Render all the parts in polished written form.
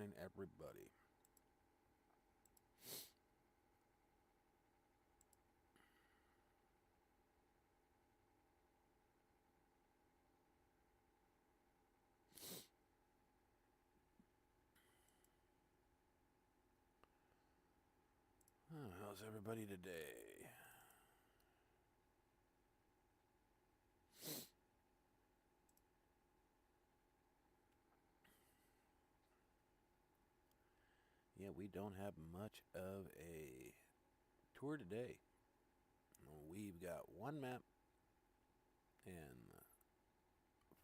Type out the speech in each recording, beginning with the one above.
morning, everybody. How's everybody today? Yeah, we don't have much of a tour today. We've got one map and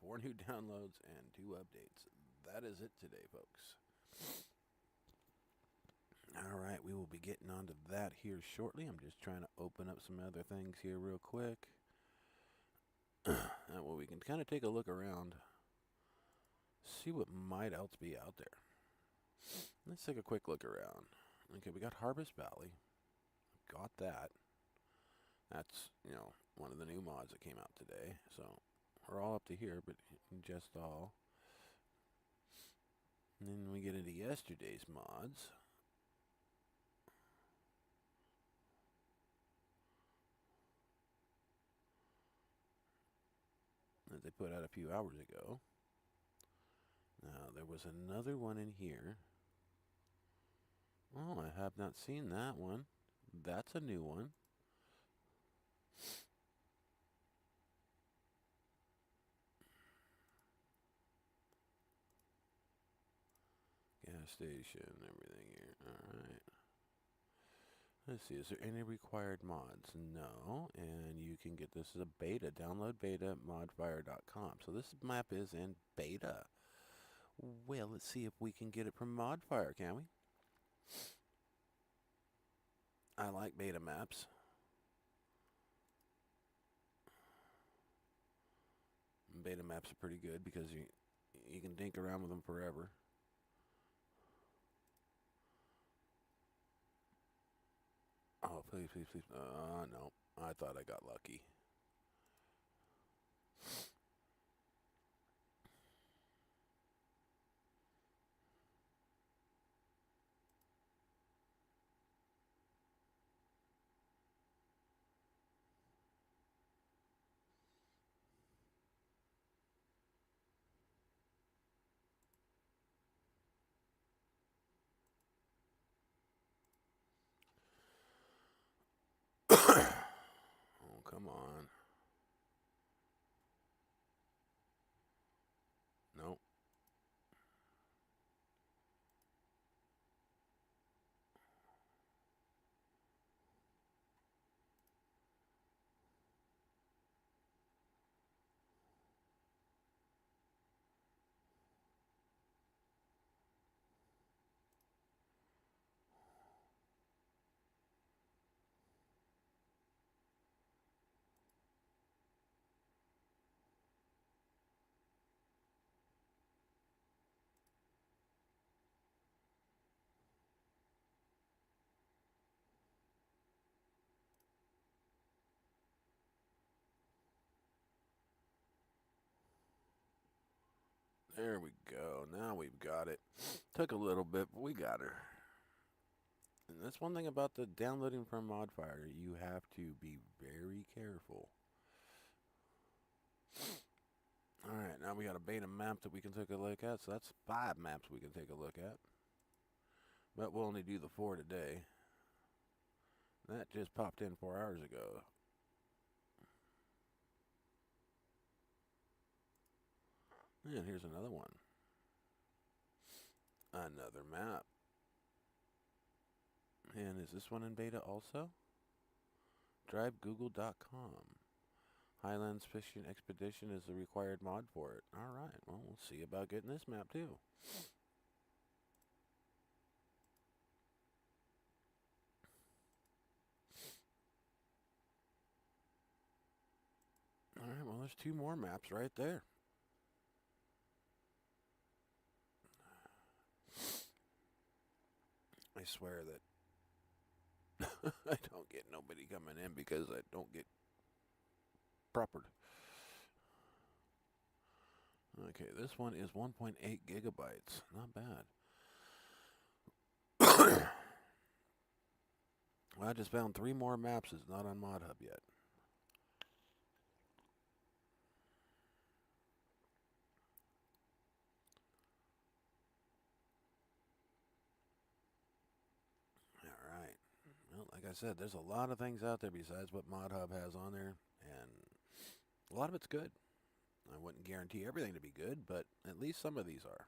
4 new downloads and 2 updates. That is it today, folks. Alright, we will be getting onto that here shortly. I'm just trying to open up some other things here real quick. That way we can kind of take a look around, see what might else be out there. Let's take a quick look around. Okay, we got Harvest Valley. Got that. That's, one of the new mods that came out today. So, we're all up to here, but just all. And then we get into yesterday's mods. That they put out a few hours ago. Now, there was another one in here. Oh, I have not seen that one. That's a new one. Gas station, everything here. Alright. Let's see, is there any required mods? No, and you can get this as a beta. Download beta modfire.com. So this map is in beta. Well, let's see if we can get it from Modfire, can we? I like beta maps. Beta maps are pretty good because you can dink around with them forever. Oh, please, please, please. No. I thought I got lucky. Oh, come on. Nope. There we go. Now we've got it. Took a little bit, but we got her. And that's one thing about the downloading from Modfire. You have to be very careful. Alright, now we got a beta map that we can take a look at. So that's 5 maps we can take a look at. But we'll only do the 4 today. That just popped in 4 hours ago. And here's another one. Another map. And is this one in beta also? DriveGoogle.com. Highlands Fishing Expedition is the required mod for it. Alright, well, we'll see about getting this map too. Alright, well, there's 2 more maps right there. I swear that I don't get nobody coming in because I don't get propered. Okay, this one is 1.8 gigabytes. Not bad. I just found 3 more maps. It's not on Mod Hub yet. Alright. Well, like I said, there's a lot of things out there besides what Mod Hub has on there, and a lot of it's good. I wouldn't guarantee everything to be good, but at least some of these are.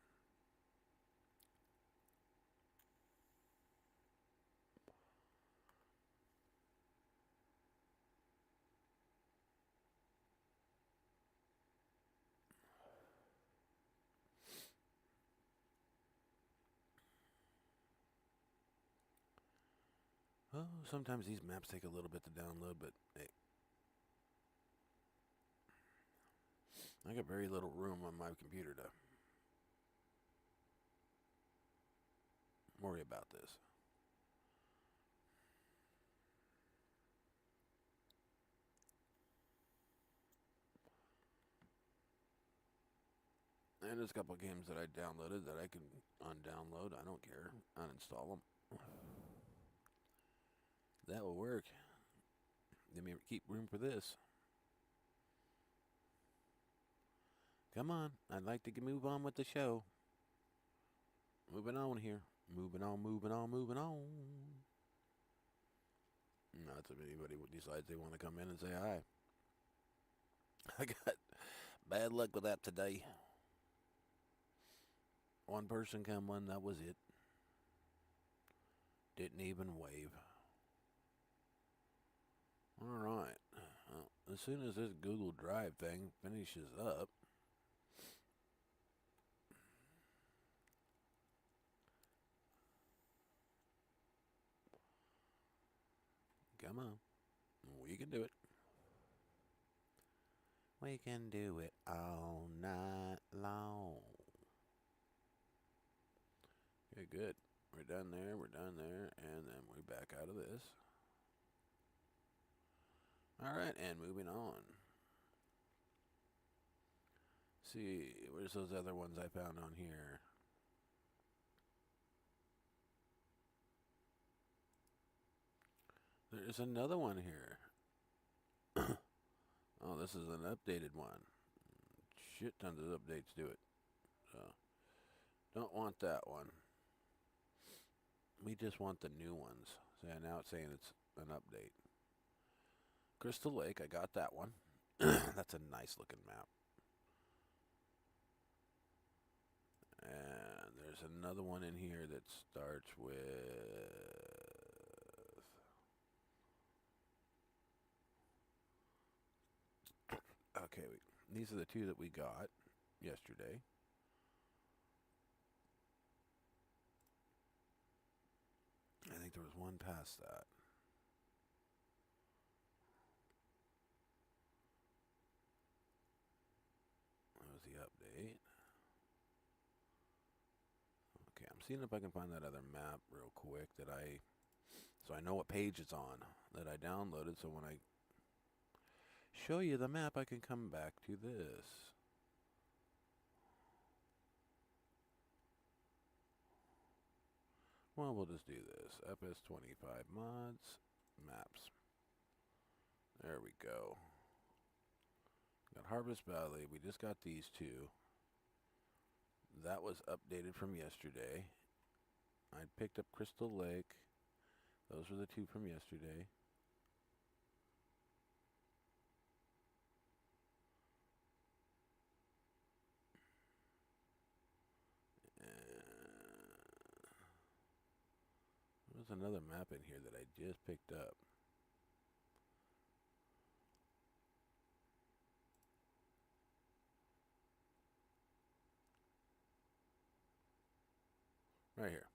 Oh, sometimes these maps take a little bit to download, but hey, I got very little room on my computer to worry about this. And there's a couple of games that I downloaded that I can undownload. I don't care. Uninstall them. That will work. Let me keep room for this. Come on. I'd like to move on with the show. Moving on here. Moving on, moving on, moving on. Not if anybody decides they want to come in and say hi. I got bad luck with that today. One person come in, that was it. Didn't even wave. Alright. Well, as soon as this Google Drive thing finishes up, come on. We can do it. We can do it all night long. Okay, good. We're done there, and then we're back out of this. Alright, and moving on. See, where's those other ones I found on here? There's another one here. Oh, this is an updated one. Shit tons of updates to it. So, don't want that one. We just want the new ones. So now it's saying it's an update. Crystal Lake, I got that one. That's a nice looking map. And there's another one in here that starts with... Okay, these are the 2 that we got yesterday. I think there was one past that. That was the update. Okay, I'm seeing if I can find that other map real quick that so I know what page it's on that I downloaded, so when I show you the map, I can come back to this. Well, we'll just do this. FS25 mods, maps. There we go. Got Harvest Valley. We just got these 2. That was updated from yesterday. I picked up Crystal Lake. Those were the 2 from yesterday. There's another map in here that I just picked up. Right here.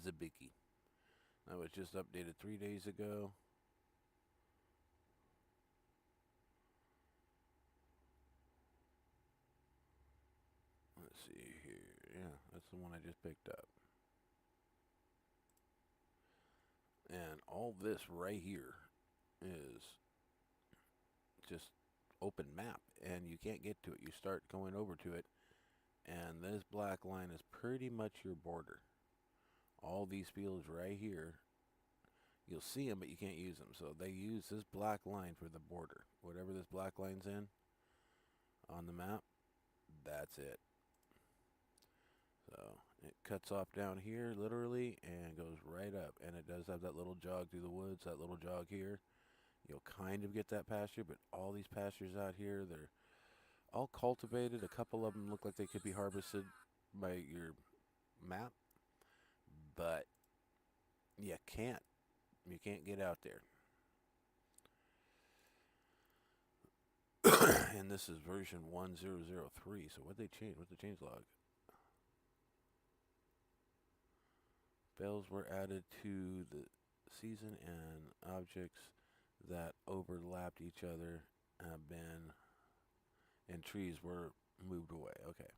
Zabiki. That was just updated 3 days ago. Let's see here. Yeah, that's the one I just picked up. And all this right here is just open map, and you can't get to it. You start going over to it, and this black line is pretty much your border. all these fields right here, you'll see them, but you can't use them. So they use this black line for the border. Whatever this black line's in on the map, that's it. So it cuts off down here, literally, and goes right up. And it does have that little jog through the woods, that little jog here. You'll kind of get that pasture, but all these pastures out here, they're all cultivated. A couple of them look like they could be harvested by your map, but you can't. You can't get out there. And this is version 1003. So what they change? What's the change log? Bells were added to the season, and objects that overlapped each other have been, and trees were moved away. Okay.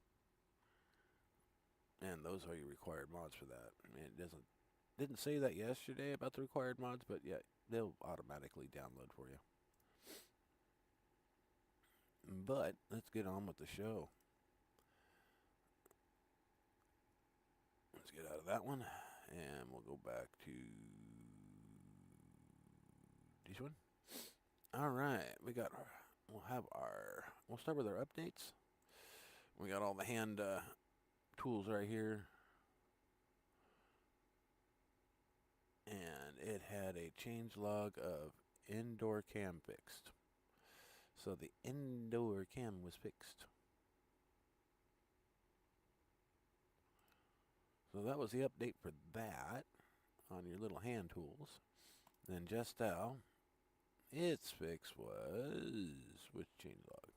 And those are your required mods for that. I mean, it didn't say that yesterday about the required mods, but yeah, they'll automatically download for you. But let's get on with the show. Let's get out of that one, and we'll go back to this one. All right, we'll start with our updates. We got all the hand tools right here, and it had a change log of indoor cam fixed. So the indoor cam was fixed. So that was the update for that on your little hand tools. Then just now, its fix was which change log?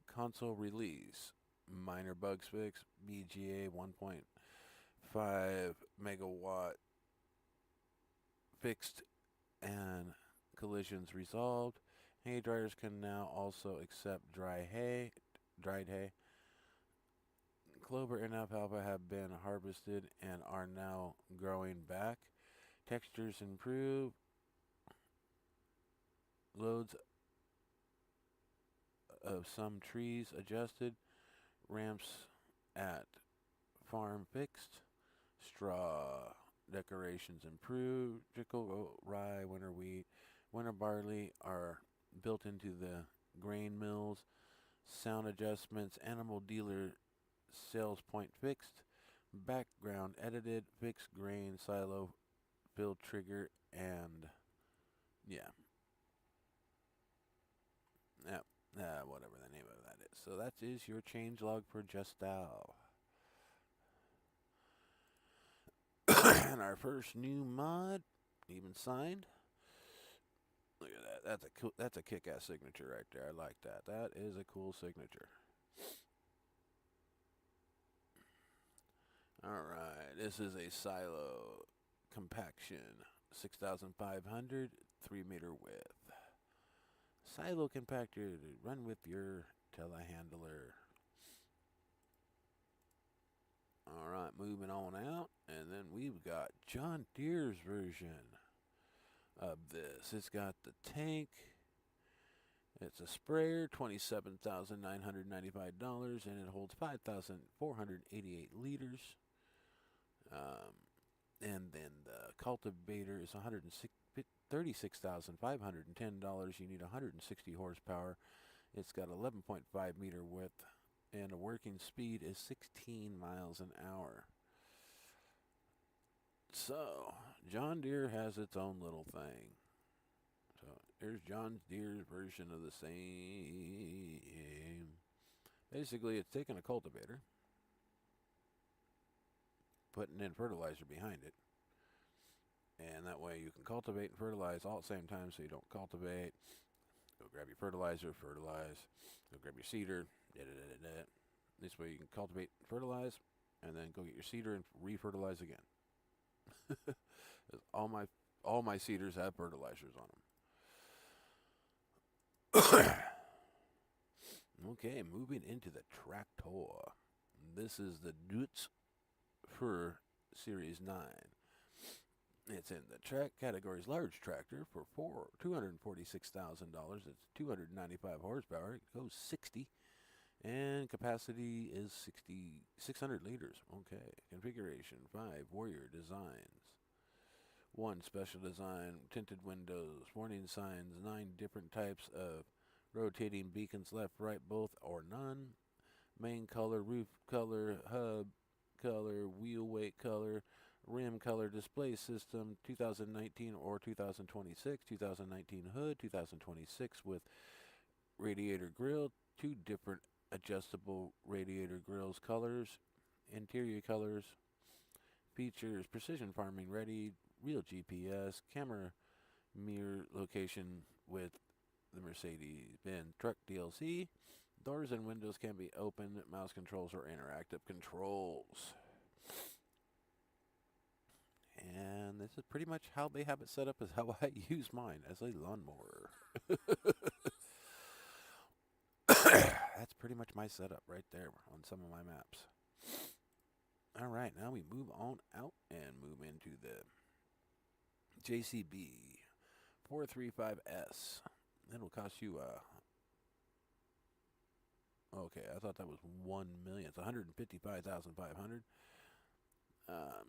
Console release, minor bugs fix, BGA 1.5 megawatt fixed and collisions resolved. Hay dryers can now also accept dried hay. Clover and alfalfa have been harvested and are now growing back. Textures improve. Loads of some trees adjusted. Ramps at farm fixed. Straw decorations improved. Trickle rye, winter wheat, winter barley are built into the grain mills. Sound adjustments, animal dealer sales point fixed. Background edited, fixed grain silo, field trigger, and yeah. Yep. Whatever the name of that is. So that is your changelog for just now. And our first new mod, even signed. Look at that. That's a kick-ass signature right there. I like that. That is a cool signature. Alright, this is a silo compaction. 6,500, 3-meter width. Silo compactor to run with your telehandler. Alright, moving on out. And then we've got John Deere's version of this. It's got the tank. It's a sprayer, $27,995, and it holds 5,488 liters. And then the cultivator is $36,510. You need 160 horsepower. It's got 11.5 meter width, and the working speed is 16 miles an hour. So, John Deere has its own little thing. So, here's John Deere's version of the same. Basically, it's taking a cultivator, putting in fertilizer behind it, and that way you can cultivate and fertilize all at the same time, so you don't cultivate, go grab your fertilizer, fertilize, go grab your seeder, This way you can cultivate and fertilize, and then go get your seeder and re-fertilize again. all my seeders have fertilizers on them. Okay, moving into the tractor. This is the Dutz for Series 9. It's in the track category's large tractor for $246,000. It's 295 horsepower. It goes 60. And capacity is 600 liters. Okay. Configuration 5 Warrior designs. 1 special design, tinted windows, warning signs, 9 different types of rotating beacons, left, right, both, or none. Main color, roof color, hub color, wheel weight color, rim color, display system, 2019 or 2026, 2019 hood, 2026 with radiator grill, 2 different adjustable radiator grills colors, interior colors, features, precision farming ready, real GPS, camera mirror location with the Mercedes-Benz truck DLC. Doors and windows can be opened, mouse controls or interactive controls. And this is pretty much how they have it set up, is how I use mine, as a lawnmower. That's pretty much my setup right there on some of my maps. Alright, now we move on out and move into the JCB 435S. It'll cost you okay, I thought that was 1 million. It's 155,500.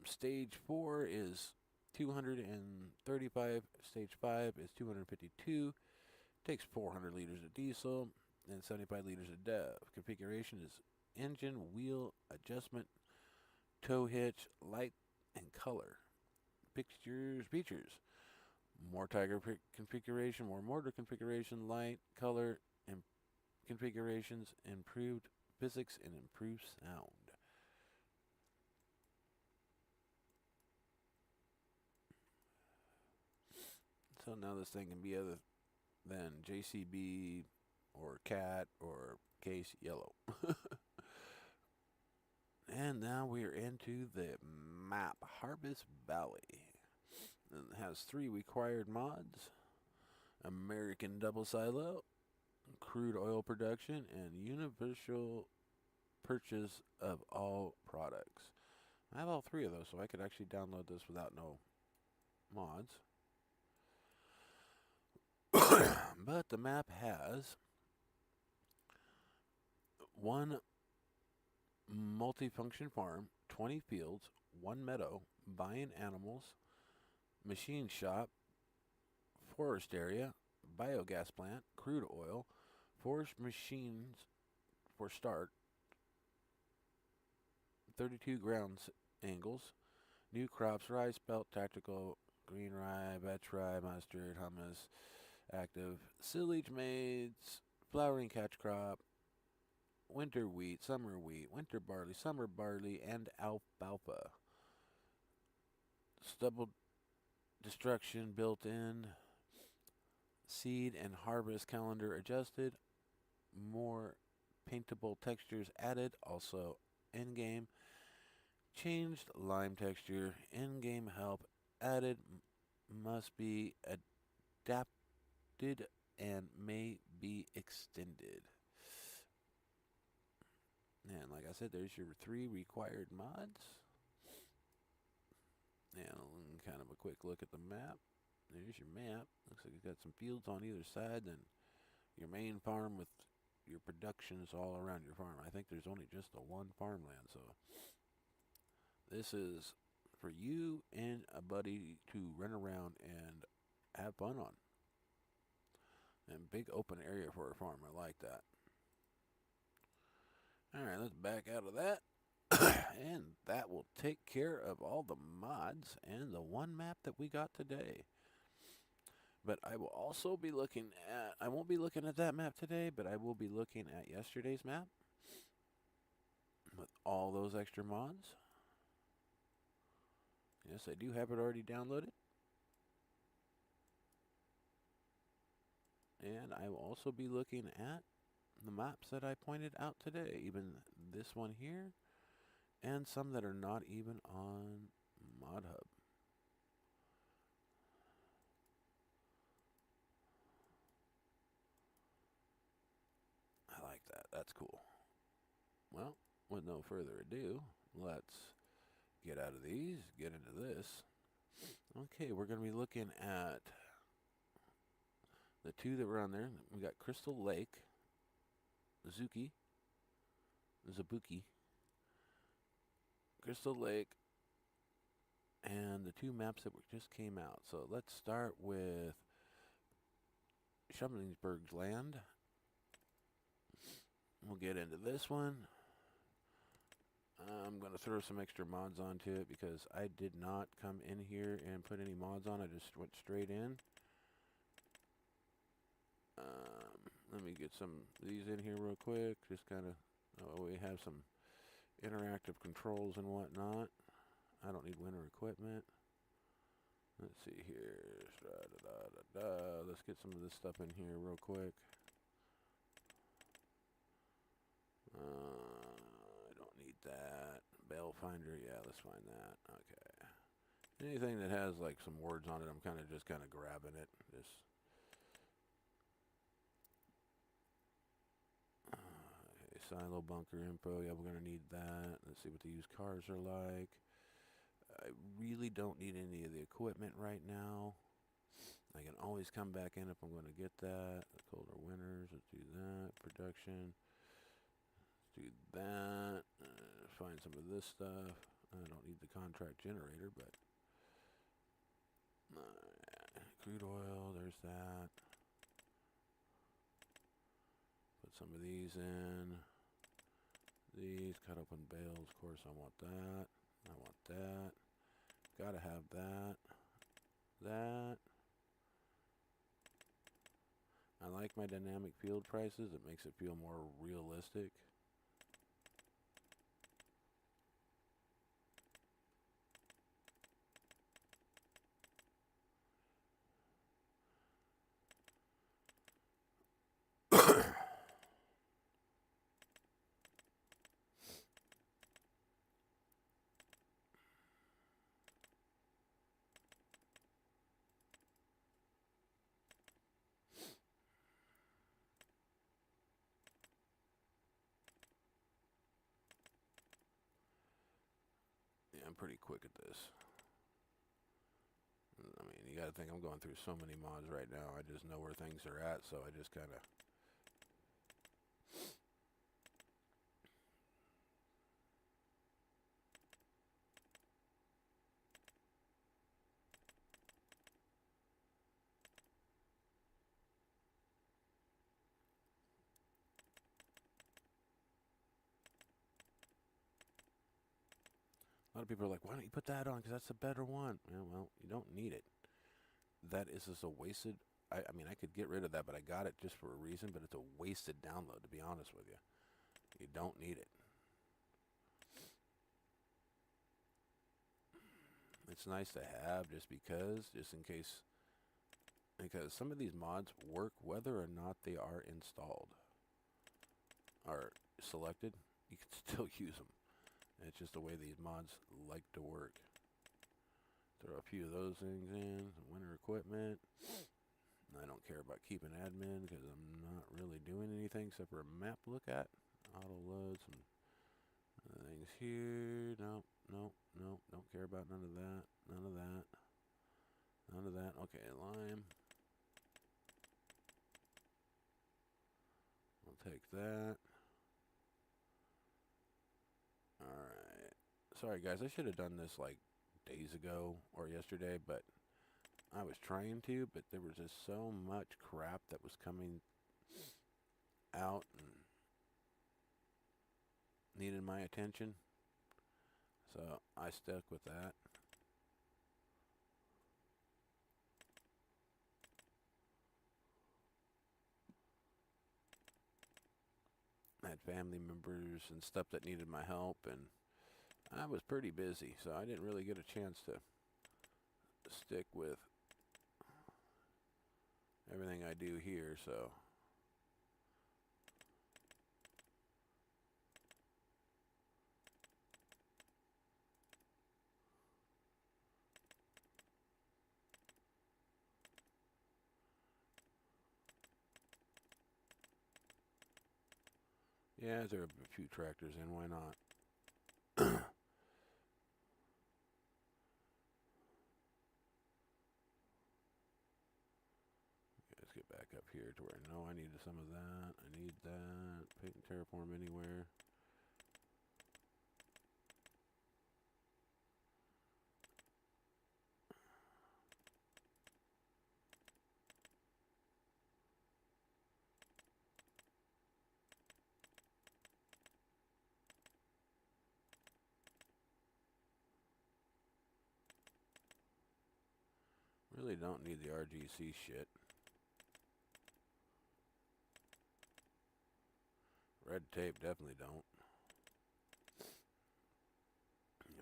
Stage 4 is 235. Stage 5 is 252. Takes 400 liters of diesel and 75 liters of DEV. Configuration is engine, wheel, adjustment, tow hitch, light, and color. Features. More Tiger configuration, more motor configuration, light, color, and configurations, improved physics, and improved sound. So now this thing can be other than JCB or Cat or Case Yellow. And now we're into the map, Harvest Valley. It has 3 required mods: American double silo, crude oil production, and universal purchase of all products. I have all 3 of those, so I could actually download this without no mods. But the map has 1 multifunction farm, 20 fields, 1 meadow, buying animals, machine shop, forest area, biogas plant, crude oil, forest machines for start, 32 ground angles, new crops, rice, belt, tactical, green rye, vetch rye, mustard, hummus, active, silage maize, flowering catch crop, winter wheat, winter barley, summer barley, and alfalfa. Stubble destruction built in, seed and harvest calendar adjusted, more paintable textures added, also in-game, changed lime texture, in-game help added, must be adapted and may be extended. And like I said, there's your 3 required mods. And kind of a quick look at the map. There's your map. Looks like you've got some fields on either side, then your main farm with your productions all around your farm. I think there's only just the 1 farmland, so this is for you and a buddy to run around and have fun on. And big open area for a farm. I like that. Alright, let's back out of that. And that will take care of all the mods and the 1 map that we got today. But I will also be looking at, I won't be looking at that map today, but I will be looking at yesterday's map with all those extra mods. Yes, I do have it already downloaded. And I will also be looking at the maps that I pointed out today, even this one here, and some that are not even on Mod Hub. I like that. That's cool. Well, with no further ado, let's get out of these, get into this. Okay, we're going to be looking at the 2 that were on there. We got Crystal Lake, Zuki, Zabuki, Crystal Lake, and the two maps that just came out. So let's start with Schumlingsberg's Land. We'll get into this one. I'm going to throw some extra mods onto it because I did not come in here and put any mods on. I just went straight in. Let me get some of these in here real quick. Just kind of, we have some interactive controls and whatnot. I don't need winter equipment. Let's see here. Let's get some of this stuff in here real quick. I don't need that. Bale finder, yeah, let's find that. Okay. Anything that has like some words on it, I'm kind of grabbing it. Just okay, silo bunker info. Yeah, we're gonna need that. Let's see what the used cars are like. I really don't need any of the equipment right now. I can always come back in if I'm going to get that. The colder winters, let's do that. Production, let's do that. Find some of this stuff. I don't need the contract generator, but crude oil, there's that. Put some of these in. These cut open bales, of course I want that. I want that. Gotta have that. That. I like my dynamic field prices. It makes it feel more realistic. Yeah, I'm pretty quick at this. I mean, you gotta think I'm going through so many mods right now. I just know where things are at, so I just kind of... A lot of people are like, why don't you put that on? Because that's a better one. Yeah, well, you don't need it. That is just a wasted... I mean, I could get rid of that, but I got it just for a reason, but it's a wasted download, to be honest with you. You don't need it. It's nice to have just because, just in case... Because some of these mods work whether or not they are installed. Or selected. You can still use them. It's just the way these mods like to work. Throw a few of those things in. Some winter equipment. I don't care about keeping admin because I'm not really doing anything except for a map to look at. Auto load some things here. Nope, nope, nope. Don't care about none of that. None of that. None of that. Okay, lime. I'll take that. Alright. Sorry guys, I should have done this like days ago or yesterday, but I was trying to, but there was just so much crap that was coming out and needed my attention. So I stuck with that. I had family members and stuff that needed my help, and I was pretty busy, so I didn't really get a chance to stick with everything I do here, so... Yeah, there are a few tractors in, why not? Let's get back up here to where I know I needed some of that. I need that. Paint and terraform anywhere. Really don't need the RGC shit. Red tape, definitely don't.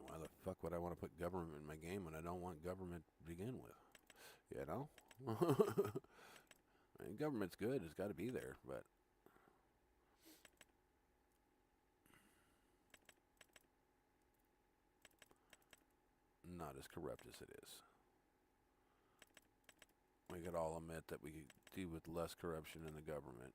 Why the fuck would I want to put government in my game when I don't want government to begin with? You know? I mean, government's good. It's got to be there, but... not as corrupt as it is. We could all admit that we could do with less corruption in the government.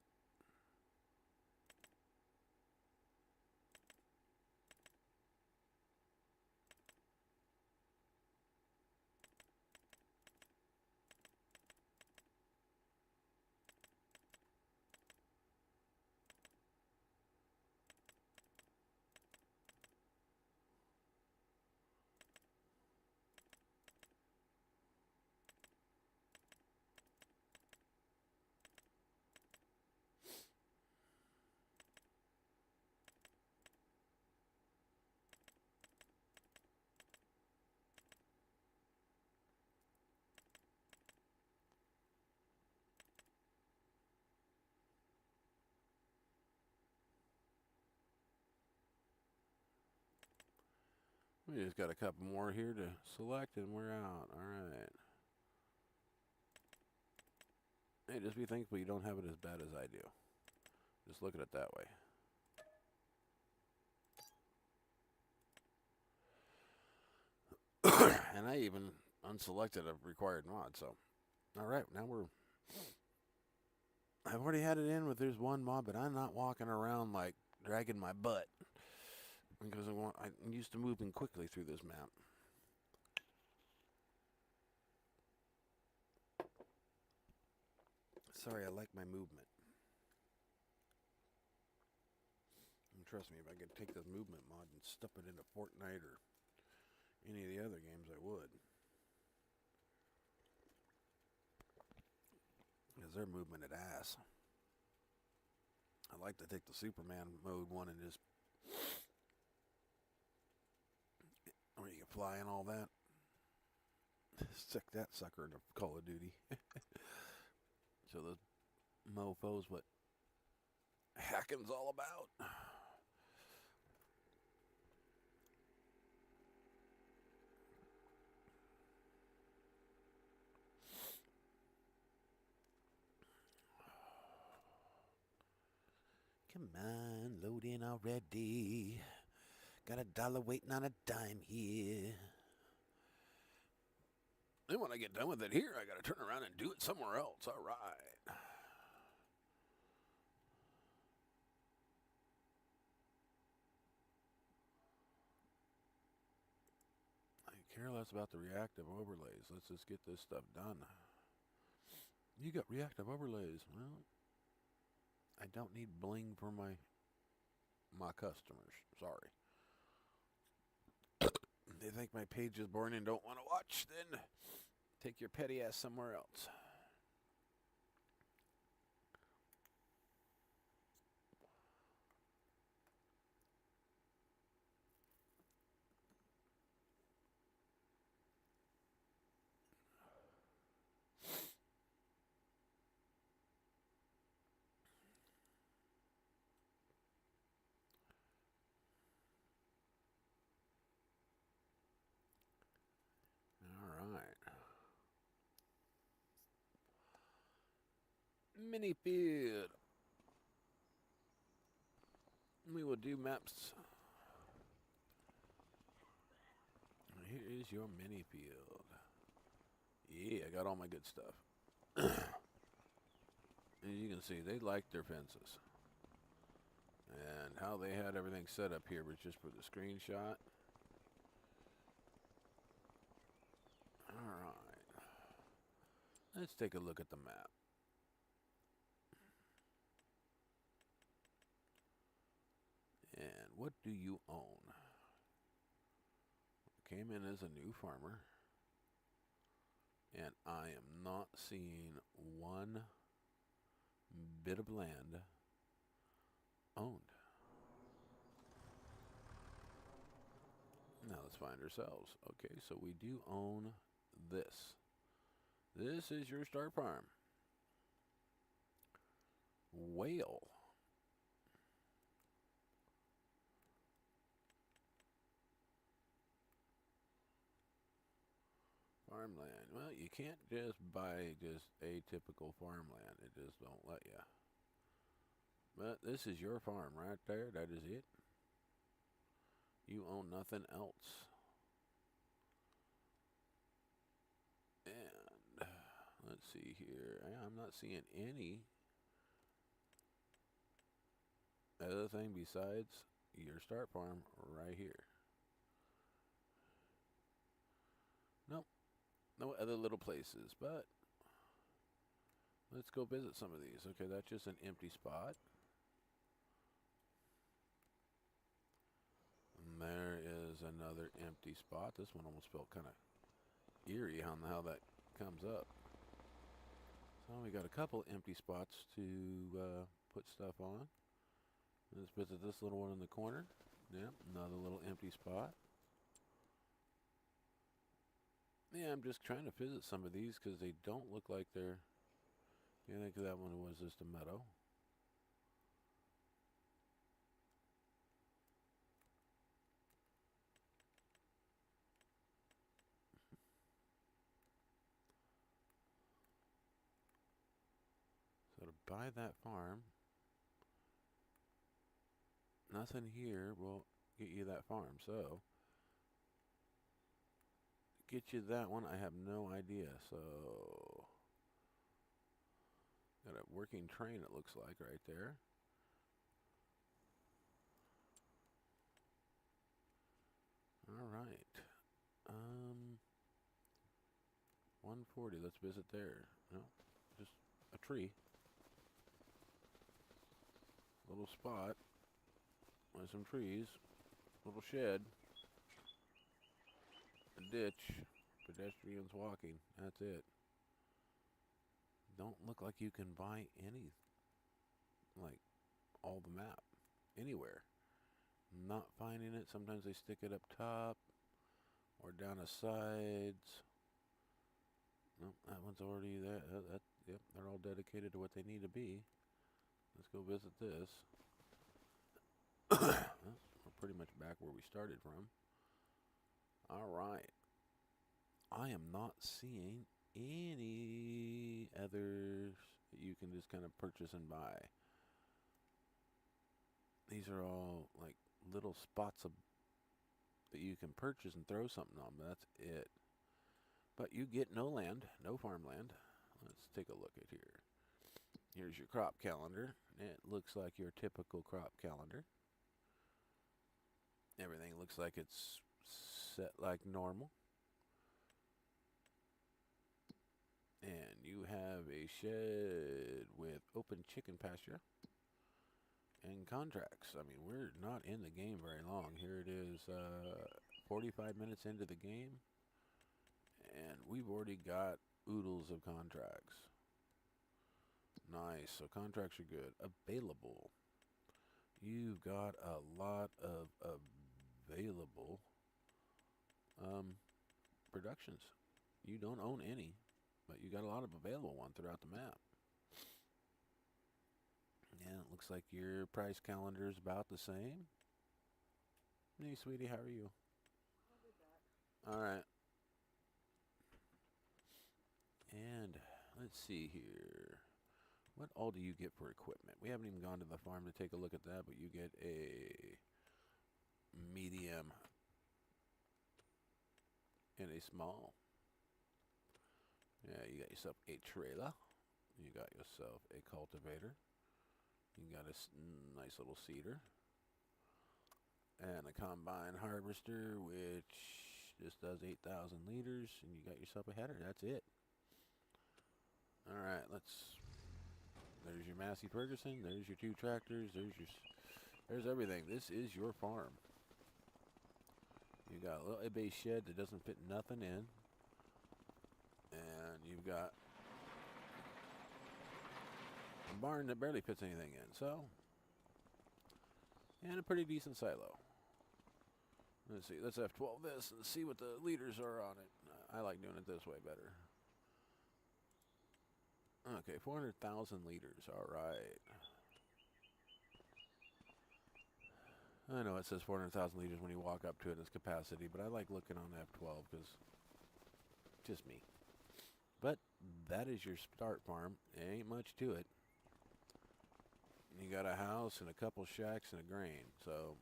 We just got a couple more here to select and we're out. Alright. Hey, just be thankful you don't have it as bad as I do. Just look at it that way. And I even unselected a required mod, so. Alright, now I've already had it in with there's one mod, but I'm not walking around like dragging my butt. Because I'm used to moving quickly through this map. Sorry, I like my movement. And trust me, if I could take this movement mod and stuff it into Fortnite or any of the other games, I would. Because their movement at ass. I like to take the Superman mode one and just... where you can fly and all that. Stick that sucker into Call of Duty. So those mofos what hacking's all about. Come on, load in already. Got $1 waiting on a dime here. Then when I get done with it here, I gotta turn around and do it somewhere else. All right. I care less about the reactive overlays. Let's just get this stuff done. You got reactive overlays. Well, I don't need bling for my customers. Sorry. They think my page is boring and don't want to watch, then take your petty ass somewhere else. Mini field. We will do maps. Here is your mini field. Yeah, I got all my good stuff. As you can see, they like their fences. And how they had everything set up here was just for the screenshot. Alright. Let's take a look at the map. And what do you own? Came in as a new farmer. And I am not seeing one bit of land owned. Now let's find ourselves. Okay, so we do own this. This is your start farm. Whale. Farmland. Well, you can't just buy just atypical farmland. It just don't let you. But this is your farm right there. That is it. You own nothing else. And let's see here. I'm not seeing any other thing besides your start farm right here. Nope. No other little places, but let's go visit some of these. Okay, that's just an empty spot. And there is another empty spot. This one almost felt kind of eerie on how that comes up. So we got a couple empty spots to put stuff on. Let's visit this little one in the corner. Yep, another little empty spot. Yeah, I'm just trying to visit some of these because they don't look like they're... I think that one was just a meadow. So to buy that farm, nothing here will get you that farm. So get you that one, I have no idea. So got a working train, it looks like, right there. All right. 140. Let's visit there. No, just a tree. Little spot with some trees. Little shed. A ditch. Pedestrians walking. That's it. Don't look like you can buy any, like, all the map. Anywhere. Not finding it. Sometimes they stick it up top or down the sides. Nope, that one's already there. Yep, they're all dedicated to what they need to be. Let's go visit this. Well, we're pretty much back where we started from. All right. I am not seeing any others that you can just kind of purchase and buy. These are all like little spots of that you can purchase and throw something on. But that's it. But you get no land, no farmland. Let's take a look at here. Here's your crop calendar. It looks like your typical crop calendar. Everything looks like it's set like normal. And you have a shed with open chicken pasture and contracts. I mean, we're not in the game very long. Here it is, 45 minutes into the game, and we've already got oodles of contracts. Nice. So contracts are good. Available. You've got a lot of available productions. You don't own any, but you got a lot of available ones throughout the map. Yeah, it looks like your price calendar is about the same. Hey, sweetie, how are you? I'll be back. All right. And let's see here. What all do you get for equipment? We haven't even gone to the farm to take a look at that, but you get a medium and a small. Yeah, you got yourself a trailer. You got yourself a cultivator. You got a nice little seeder. And a combine harvester, which just does 8,000 liters. And you got yourself a header. That's it. All right, there's your Massey Ferguson. There's your 2 tractors. There's everything. This is your farm. You got a little base shed that doesn't fit nothing in. And you've got a barn that barely fits anything in. So, and a pretty decent silo. Let's see. Let's F12 this and see what the liters are on it. I like doing it this way better. Okay, 400,000 liters. All right. I know it says 400,000 liters when you walk up to it as capacity, but I like looking on F12 because just me. But that is your start farm. There ain't much to it. You got a house and a couple shacks and a grain, so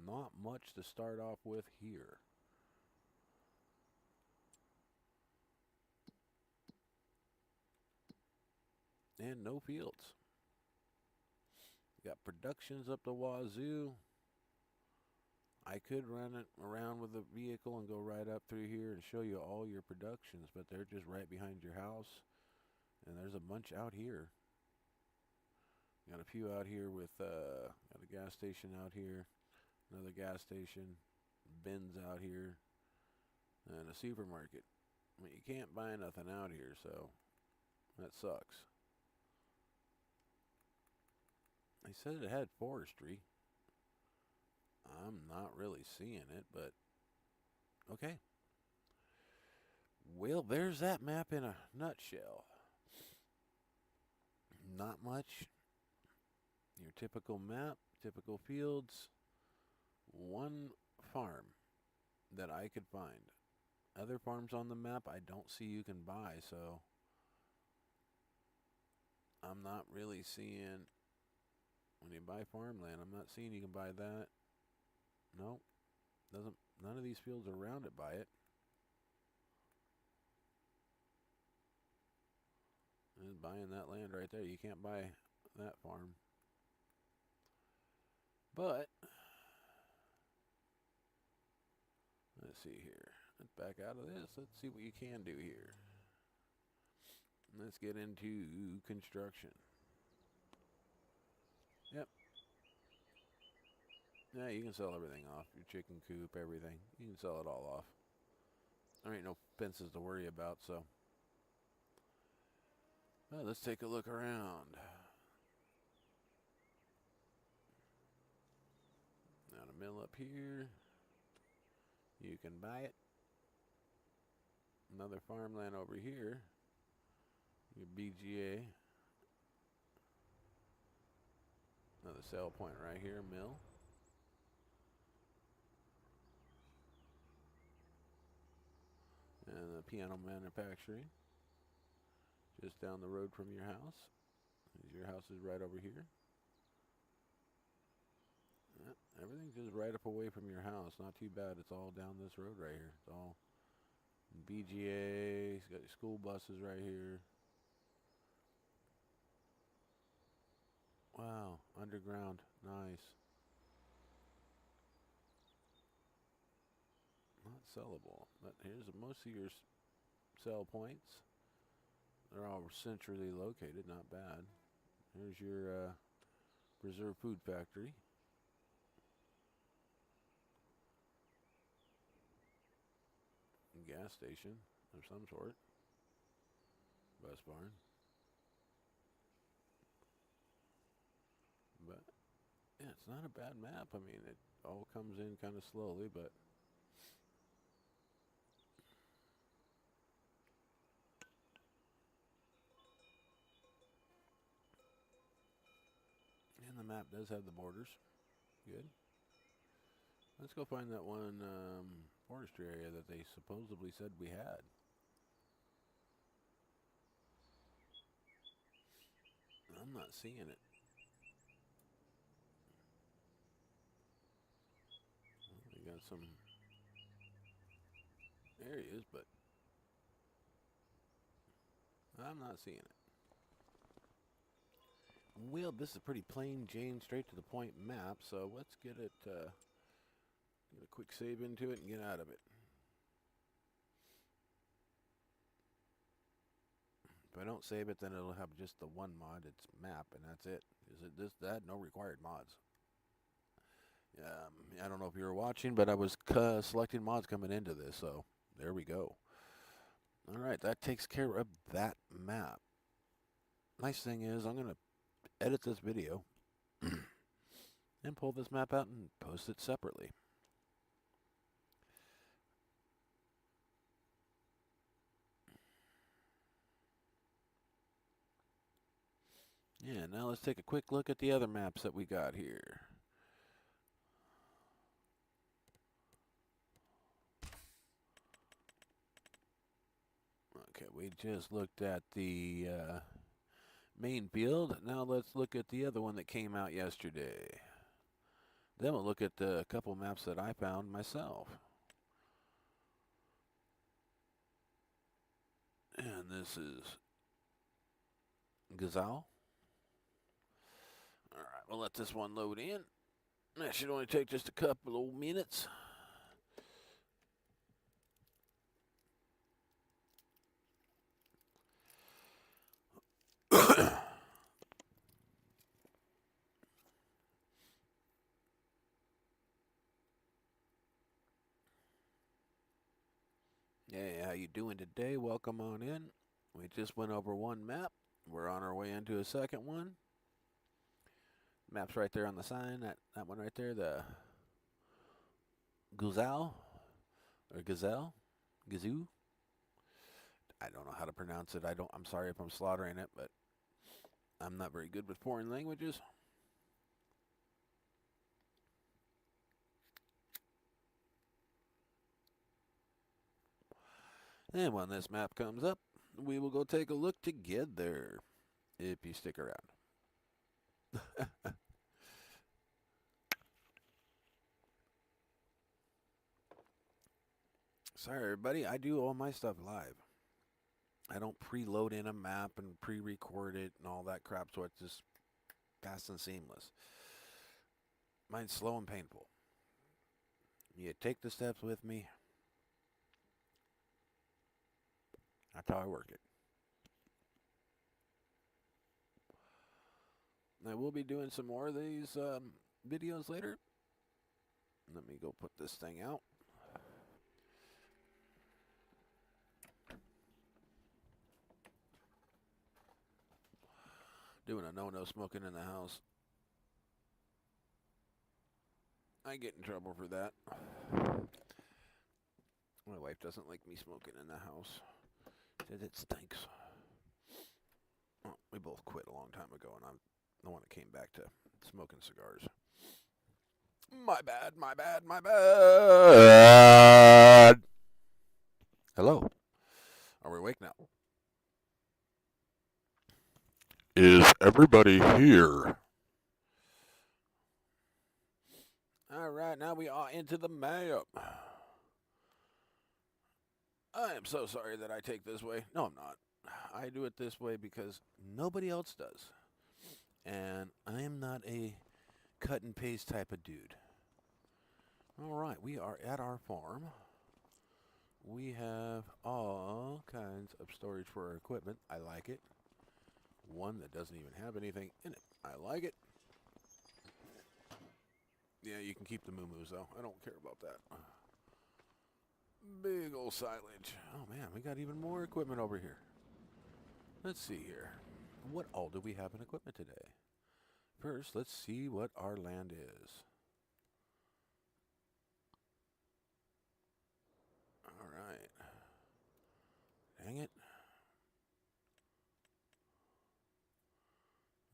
not much to start off with here. And no fields. Got productions up the wazoo. I could run it around with a vehicle and go right up through here and show you all your productions, but they're just right behind your house. And there's a bunch out here. Got a few out here with, got a gas station out here, another gas station, bins out here, and a supermarket. I mean, you can't buy nothing out here, so that sucks. They said it had forestry. I'm not really seeing it, but okay. Well, there's that map in a nutshell. Not much. Your typical map, typical fields, one farm that I could find. Other farms on the map I don't see you can buy, so I'm not really seeing, when you buy farmland, I'm not seeing you can buy that. Nope. None of these fields are rounded by it. And buying that land right there, you can't buy that farm. But let's see here. Let's back out of this. Let's see what you can do here. Let's get into construction. Yep. Yeah, you can sell everything off. Your chicken coop, everything. You can sell it all off. There ain't no fences to worry about, so. Well, let's take a look around. Got a mill up here. You can buy it. Another farmland over here. Your BGA. Another sell point right here, mill. And the piano manufacturing. Just down the road from your house. Your house is right over here. Yep, everything's just right up away from your house. Not too bad. It's all down this road right here. It's all BGA. It's got your school buses right here. Wow, underground. Nice. Not sellable. But here's most of your sell points. They're all centrally located. Not bad. Here's your reserve food factory. Gas station of some sort. Bus barn. But yeah, it's not a bad map. I mean, it all comes in kind of slowly, but and the map does have the borders. Good. Let's go find that one forestry area that they supposedly said we had. I'm not seeing it. Well, we got some areas, but I'm not seeing it. Well, this is a pretty plain Jane, straight to the point map, so let's get it, get a quick save into it and get out of it. If I don't save it, then it'll have just the one mod, it's map, and that's it. Is it this, that? No required mods. I don't know if you were watching, but I was selecting mods coming into this, so there we go. All right, that takes care of that map. Nice thing is, I'm going to edit this video and pull this map out and post it separately. Yeah, now let's take a quick look at the other maps that we got here. Okay, we just looked at the main field. Now let's look at the other one that came out yesterday. Then we'll look at the couple maps that I found myself. And this is Gazelle. Alright, we'll let this one load in. That should only take just a couple of minutes. Hey, how you doing today? Welcome on in. We just went over one map. We're on our way into a second one. Map's right there on the sign. That one right there, the Gazelle or Gazelle, Gazoo. I don't know how to pronounce it. I'm sorry if I'm slaughtering it, but I'm not very good with foreign languages. And when this map comes up, we will go take a look together, if you stick around. Sorry, everybody. I do all my stuff live. I don't preload in a map and pre-record it and all that crap, so it's just fast and seamless. Mine's slow and painful. You take the steps with me. That's how I work it. I will be doing some more of these videos later. Let me go put this thing out. Doing a no smoking in the house. I get in trouble for that. My wife doesn't like me smoking in the house. Says it stinks. Well, we both quit a long time ago, and I'm the one that came back to smoking cigars. My bad, my bad, my bad. Hello. Are we awake now? Is everybody here? All right, now we are into the map. I am so sorry that I take this way. No, I'm not. I do it this way because nobody else does. And I am not a cut and paste type of dude. All right, we are at our farm. We have all kinds of storage for our equipment. I like it. One that doesn't even have anything in it. I like it. Yeah, you can keep the moo-moos, though. I don't care about that. Big old silage. Oh, man, we got even more equipment over here. Let's see here. What all do we have in equipment today? First, let's see what our land is. All right. Dang it.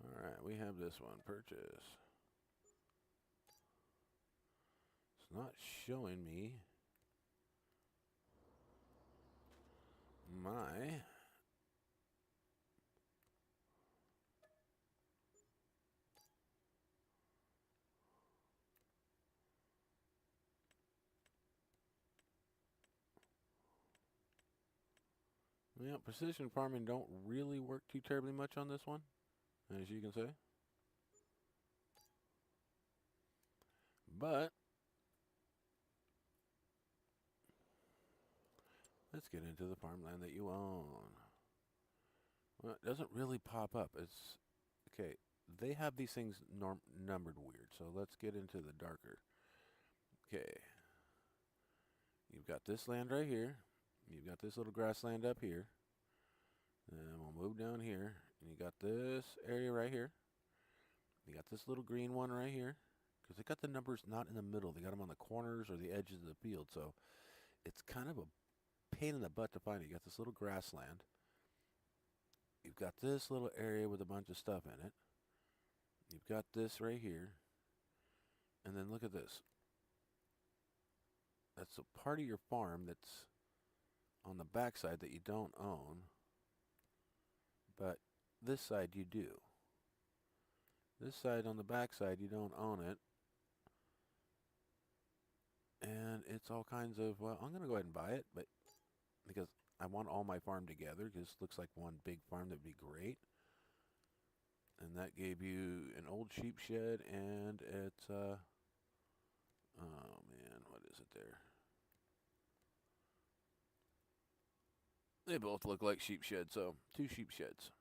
All right, we have this one. Purchase. It's not showing me my yeah, precision farming don't really work too terribly much on this one, as you can see. But let's get into the farmland that you own. Well, it doesn't really pop up. It's okay. They have these things numbered weird, so let's get into the darker. Okay. You've got this land right here. You've got this little grassland up here. And we'll move down here. And you got this area right here. You got this little green one right here. Because they got the numbers not in the middle. They got them on the corners or the edges of the field. So it's kind of a pain in the butt to find it. You got this little grassland. you've got this little area with a bunch of stuff in it. You've got this right here. And then look at this. That's a part of your farm that's on the backside that you don't own. But this side you do. This side on the backside you don't own it. And it's all kinds of, well, I'm going to go ahead and buy it, but because I want all my farm together, because it looks like one big farm that would be great. And that gave you an old sheep shed, and it's, oh man, what is it there? They both look like sheep sheds, so 2 sheep sheds.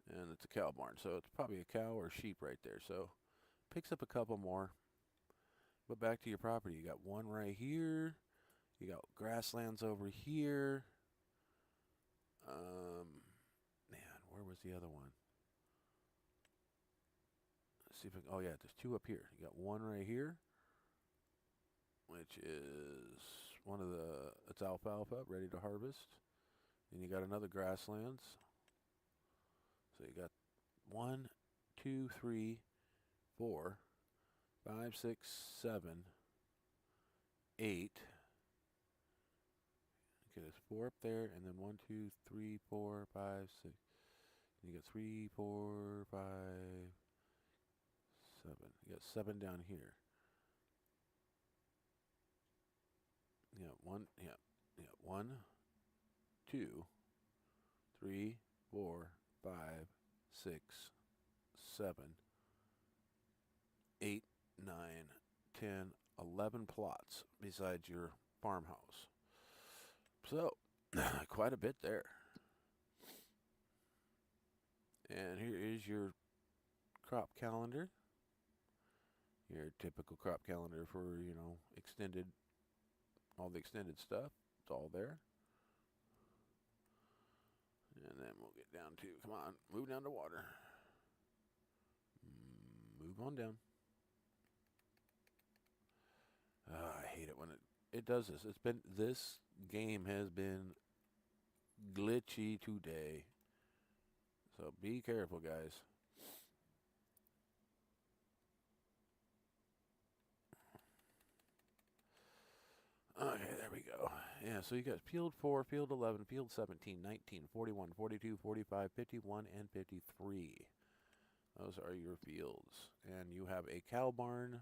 And it's a cow barn, so it's probably a cow or sheep right there. So picks up a couple more. But back to your property, you got one right here. You got grasslands over here. Man, where was the other one? Let's see if oh yeah, there's 2 up here. You got one right here, which is one of the, it's alfalfa, ready to harvest. And you got another grasslands. So you got 1, 2, 3, 4, 5, 6, 7, 8. Okay, there's 4 up there, and then 1, 2, 3, 4, 5, 6. You got 3, 4, 5, 7. You got 7 down here. Yeah, 1. Yeah, 1, 2, 3, 4, 5, 6, 7, 8, 9, 10, 11 plots besides your farmhouse. So, quite a bit there. And here is your crop calendar. Your typical crop calendar for, you know, extended, all the extended stuff. It's all there. And then we'll get down to, come on, move down to water. Move on down. I hate it when it does this. This game has been glitchy today. So be careful, guys. Okay, there we go. Yeah, so you got field 4, field 11, field 17, 19, 41, 42, 45, 51, and 53. Those are your fields. And you have a cow barn,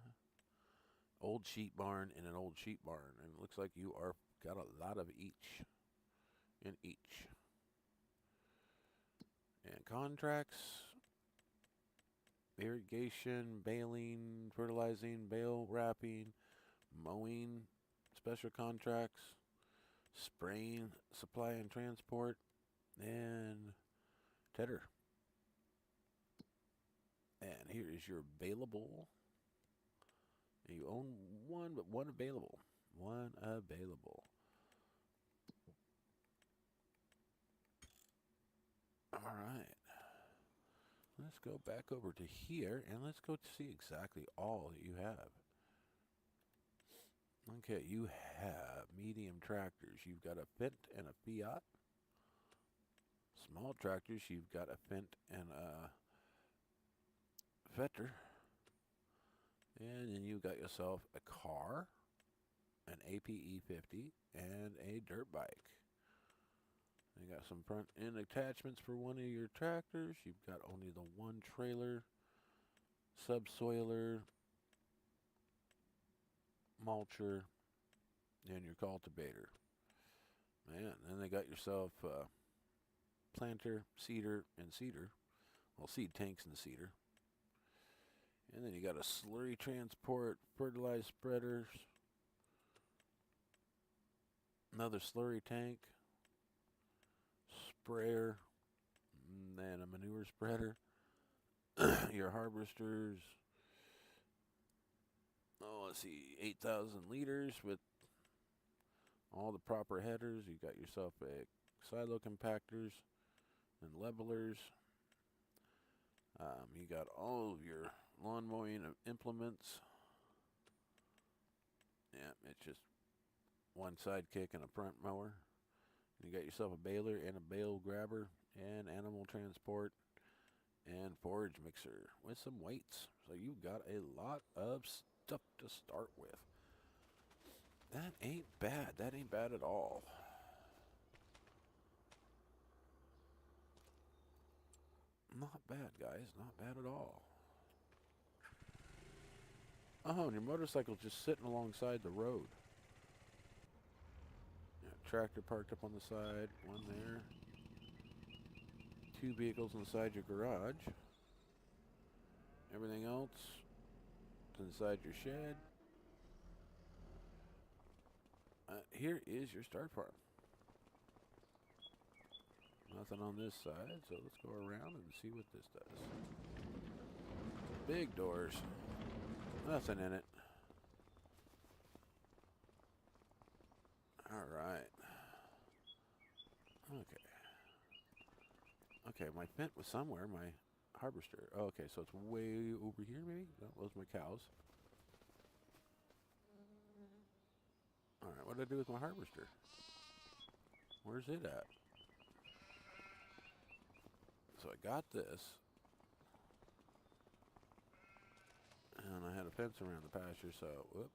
old sheep barn, and an old sheep barn. And it looks like you are got a lot of each in each. And contracts, irrigation, baling, fertilizing, bale wrapping, mowing, special contracts, spraying, supply and transport, and tedder. And here is your available. You own one, but one available. One available. All right. Let's go back over to here, and let's go to see exactly all that you have. Okay, you have medium tractors. You've got a Fendt and a Fiat. Small tractors, you've got a Fendt and a Vetter. And then you got yourself a car, an APE 50, and a dirt bike. You got some front end attachments for one of your tractors. You've got only the one trailer, subsoiler, mulcher, and your cultivator. Man, then they got yourself planter, seeder, and seeder. Well, seed tanks and seeder. And then you got a slurry transport, fertilizer spreaders, another slurry tank, sprayer, and then a manure spreader, your harvesters. Oh, let's see, 8,000 liters with all the proper headers. You got yourself a silo compactors and levelers. You got all of your lawn mowing implements. Yeah, it's just one sidekick and a front mower. You got yourself a baler and a bale grabber and animal transport and forage mixer with some weights. So you've got a lot of stuff to start with. That ain't bad. That ain't bad at all. Not bad, guys. Not bad at all. Oh, and your motorcycle's just sitting alongside the road. Yeah, tractor parked up on the side. One there. 2 vehicles inside your garage. Everything else is inside your shed. Here is your start farm. Nothing on this side, so let's go around and see what this does. Big doors. Nothing in it. Alright. Okay. Okay, my vent was somewhere, my harvester. Oh, okay, so it's way over here, maybe? That was my cows. Alright, what did I do with my harvester? Where's it at? So I got this. And I had a fence around the pasture, so, whoop.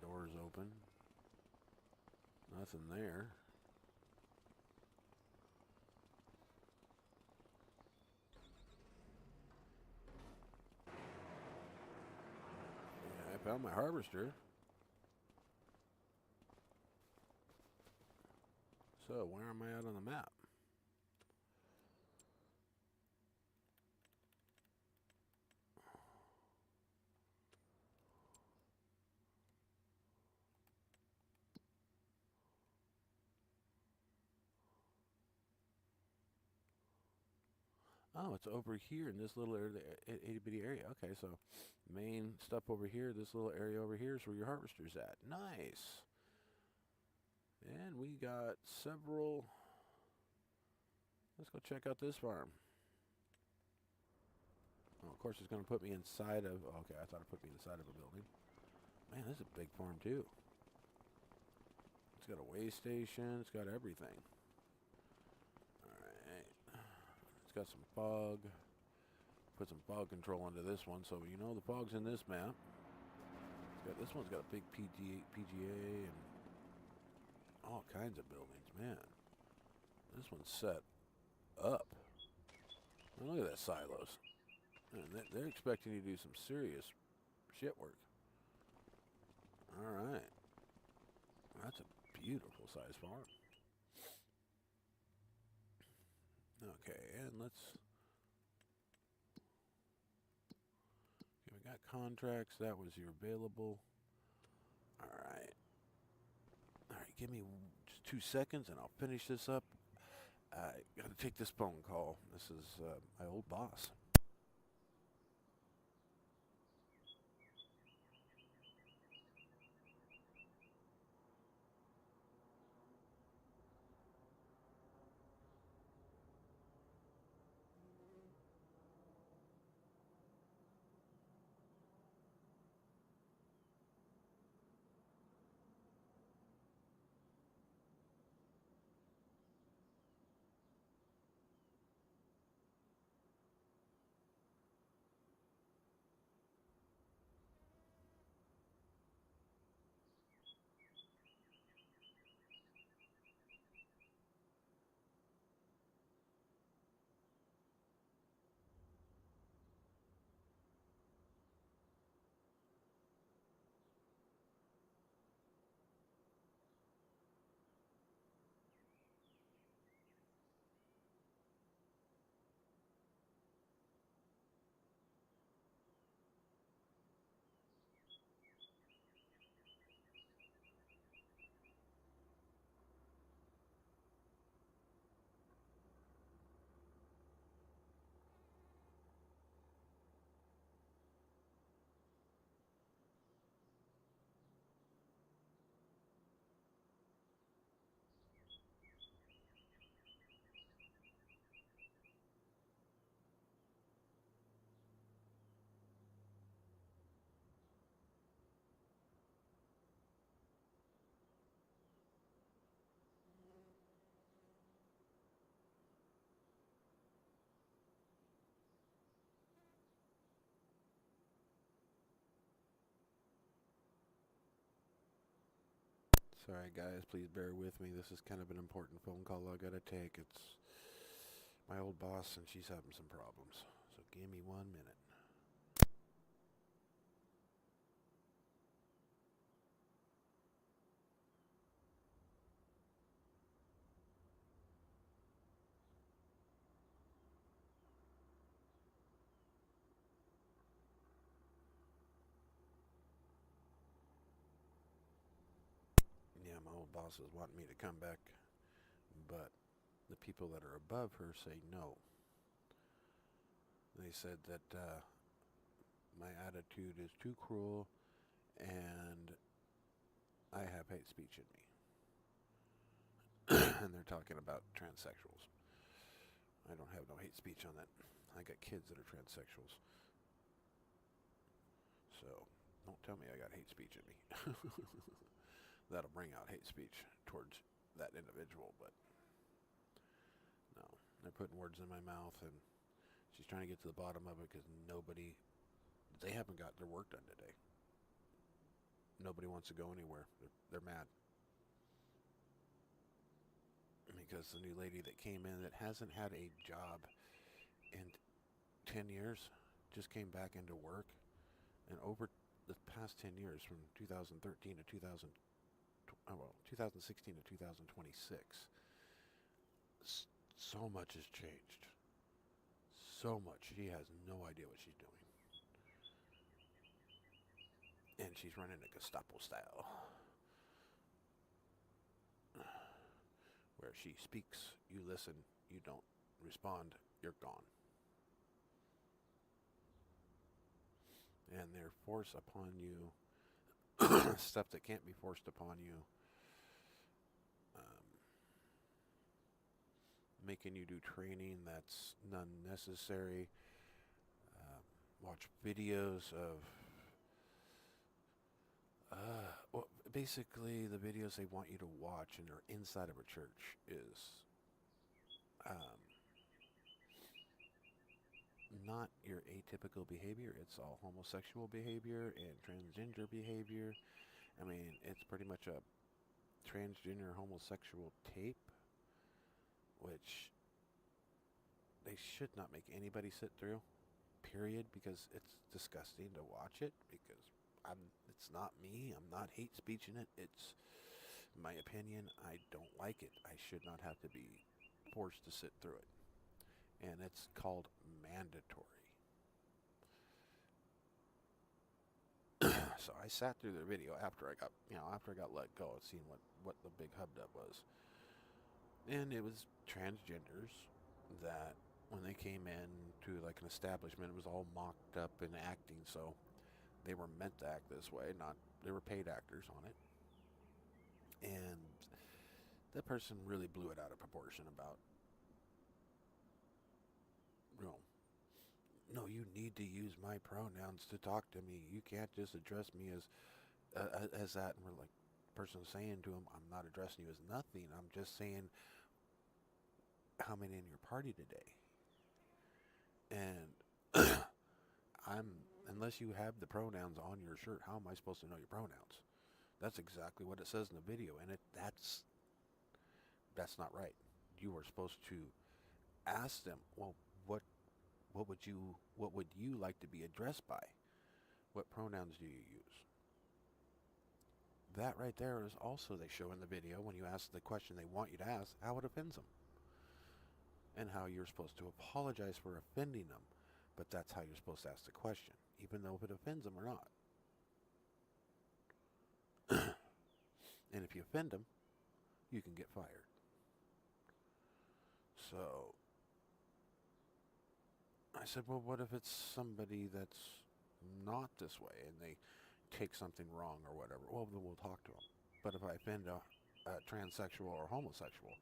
Doors open. Nothing there. Yeah, I found my harvester. So, where am I at on the map? Oh, it's over here in this little area, itty-bitty area. Okay, so main stuff over here, this little area over here is where your harvester's at. Nice. And we got several. Let's go check out this farm. Oh, of course, it's going to put me inside of. Okay, I thought it put me inside of a building. Man, this is a big farm, too. It's got a weigh station. It's got everything. Alright. It's got some fog. Put some fog control into this one, so you know the fog's in this map. This one's got a big PGA and all kinds of buildings, man. This one's set up. Now look at that silos. Man, they're expecting you to do some serious shit work. All right. That's a beautiful size farm. Okay, and let's. Okay, we got contracts. That was your available. All right. All right, give me just 2 seconds and I'll finish this up. I got to take this phone call. This is my old boss. Sorry guys, please bear with me. This is kind of an important phone call I gotta take. It's my old boss and she's having some problems. So give me 1 minute. Yeah, my old boss is wanting me to come back, but the people that are above her say no. They said that my attitude is too cruel and I have hate speech in me. And they're talking about transsexuals. I don't have no hate speech on that. I got kids that are transsexuals. So don't tell me I got hate speech in me. That'll bring out hate speech towards that individual, but no. They're putting words in my mouth and she's trying to get to the bottom of it because they haven't got their work done today. Nobody wants to go anywhere. They're mad. Because the new lady that came in that hasn't had a job in 10 years just came back into work, and over the past 10 years from 2013 to 2016 to 2026, so much has changed. So much. She has no idea what she's doing. And she's running a Gestapo style, where she speaks, you listen, you don't respond, you're gone. And they're forced upon you stuff that can't be forced upon you, making you do training that's none necessary, watch videos of well, basically the videos they want you to watch and they're inside of a church is um, not your atypical behavior. It's all homosexual behavior and transgender behavior. I mean, it's pretty much a transgender homosexual tape, which they should not make anybody sit through, period, because it's disgusting to watch it, because it's not me. I'm not hate speeching it. It's my opinion. I don't like it. I should not have to be forced to sit through it. And it's called mandatory. So I sat through the video after I got let go and seen what the big hubbub was. And it was transgenders that when they came in to like an establishment, it was all mocked up and acting, so they were meant to act this way, not they were paid actors on it. And that person really blew it out of proportion about, you know, no, you need to use my pronouns to talk to me. You can't just address me as that. And we're like, person saying to him, I'm not addressing you as nothing. I'm just saying how many in your party today. And unless you have the pronouns on your shirt, how am I supposed to know your pronouns? That's exactly what it says in the video, and that's not right. You are supposed to ask them, well, what would you like to be addressed by? What pronouns do you use? That right there is also, they show in the video, when you ask the question they want you to ask, how it offends them. And how you're supposed to apologize for offending them. But that's how you're supposed to ask the question, even though if it offends them or not. And if you offend them, you can get fired. So I said, well, what if it's somebody that's not this way and they take something wrong or whatever? Well, then we'll talk to them. But if I offend a transsexual or homosexual,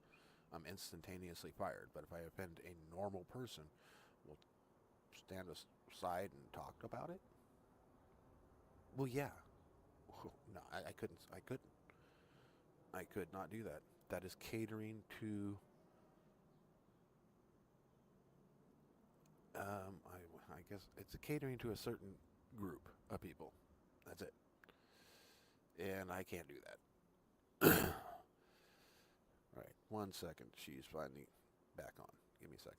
I'm instantaneously fired. But if I offend a normal person, we'll stand aside and talk about it. Well, yeah. No, I couldn't. I could not do that. That is catering to I guess it's catering to a certain group of people. That's it. And I can't do that. Right, 1 second. She's finally back on. Give me a second.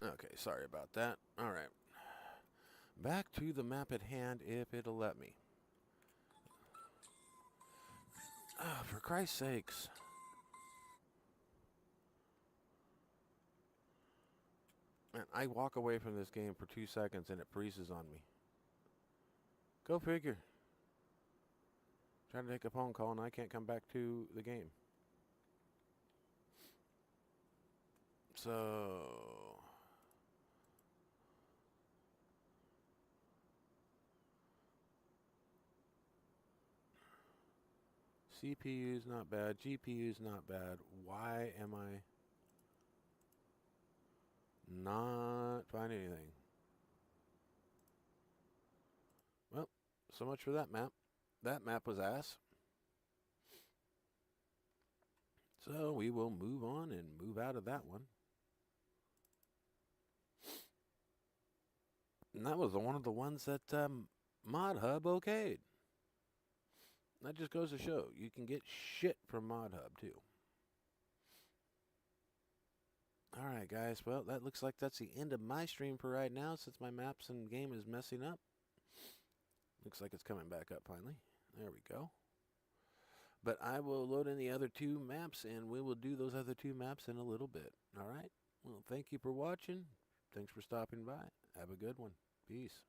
Okay, sorry about that. All right. Back to the map at hand, if it'll let me. Ah, for Christ's sakes. Man, I walk away from this game for 2 seconds and it freezes on me. Go figure. Trying to make a phone call and I can't come back to the game. So... CPU's not bad. GPU's not bad. Why am I not finding anything? Well, so much for that map. That map was ass. So we will move on and move out of that one. And that was one of the ones that Mod Hub okayed. That just goes to show you can get shit from Mod Hub too. Alright guys, well that looks like that's the end of my stream for right now since my maps and game is messing up. Looks like it's coming back up finally. There we go. But I will load in the other 2 maps and we will do those other 2 maps in a little bit. Alright? Well, thank you for watching. Thanks for stopping by. Have a good one. Peace.